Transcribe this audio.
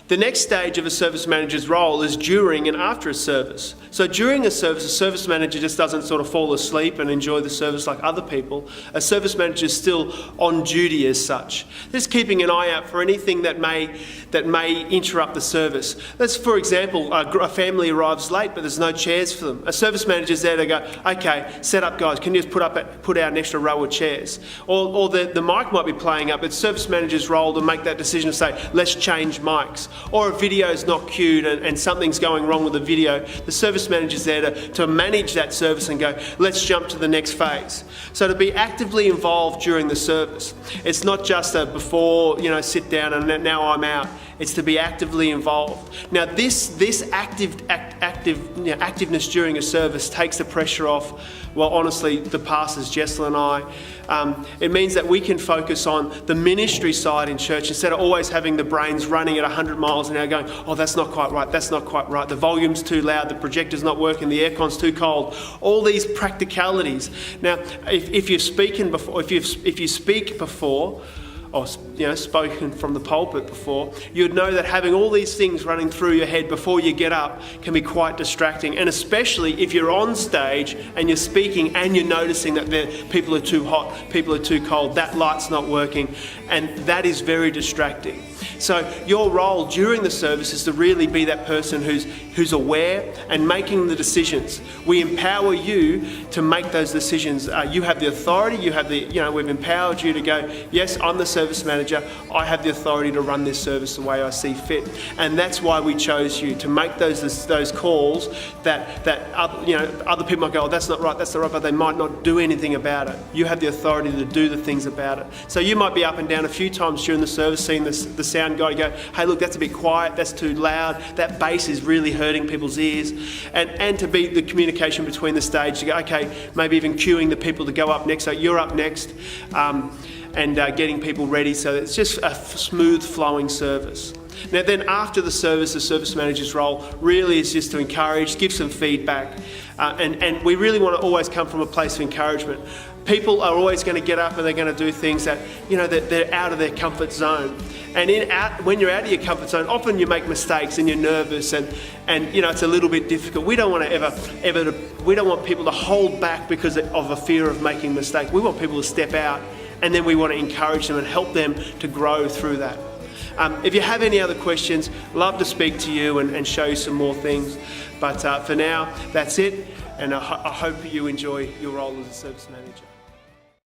The next stage of a service manager's role is during and after a service. So during a service manager just doesn't sort of fall asleep and enjoy the service like other people. A service manager is still on duty as such. Just keeping an eye out for anything that may interrupt the service. Let's, for example, a family arrives late but there's no chairs for them. A service manager's there to go, okay, set up guys, can you just put out an extra row of chairs? Or the mic might be playing up. It's service manager's role to make that decision to say, let's change mics. Or a video's not queued and something's going wrong with the video, the service manager's there to manage that service and go, let's jump to the next phase. So to be actively involved during the service. It's not just a before, sit down and now I'm out. It's to be actively involved. Now this activeness during a service takes the pressure off, well, honestly, the pastors, Jessel and I. It means that we can focus on the ministry side in church instead of always having the brains running at 100 miles an hour going, oh, that's not quite right, that's not quite right, the volume's too loud, the projector's not working, the aircon's too cold. All these practicalities. Now, if you speak before, or spoken from the pulpit before, you'd know that having all these things running through your head before you get up can be quite distracting. And especially if you're on stage and you're speaking and you're noticing that people are too hot, people are too cold, that light's not working, and that is very distracting. So your role during the service is to really be that person who's aware and making the decisions. We empower you to make those decisions. You have the authority, we've empowered you to go, yes, I'm the service manager, I have the authority to run this service the way I see fit. And that's why we chose you, to make those calls that other people might go, oh, that's not right, but they might not do anything about it. You have the authority to do the things about it. So you might be up and down a few times during the service, seeing the sound guy go, hey, look, that's a bit quiet, that's too loud, that bass is really hurting people's ears. And to be the communication between the stage, to go, okay, maybe even cueing the people to go up next, so you're up next, and getting people ready, so it's just a smooth flowing service. Now then, after the service manager's role really is just to encourage, give some feedback, and we really want to always come from a place of encouragement. People are always going to get up and they're going to do things that, that they're out of their comfort zone. And when you're out of your comfort zone, often you make mistakes and you're nervous and it's a little bit difficult. We don't want we don't want people to hold back because of a fear of making mistakes. We want people to step out, and then we want to encourage them and help them to grow through that. If you have any other questions, love to speak to you and show you some more things. But for now, that's it. And I hope you enjoy your role as a service manager.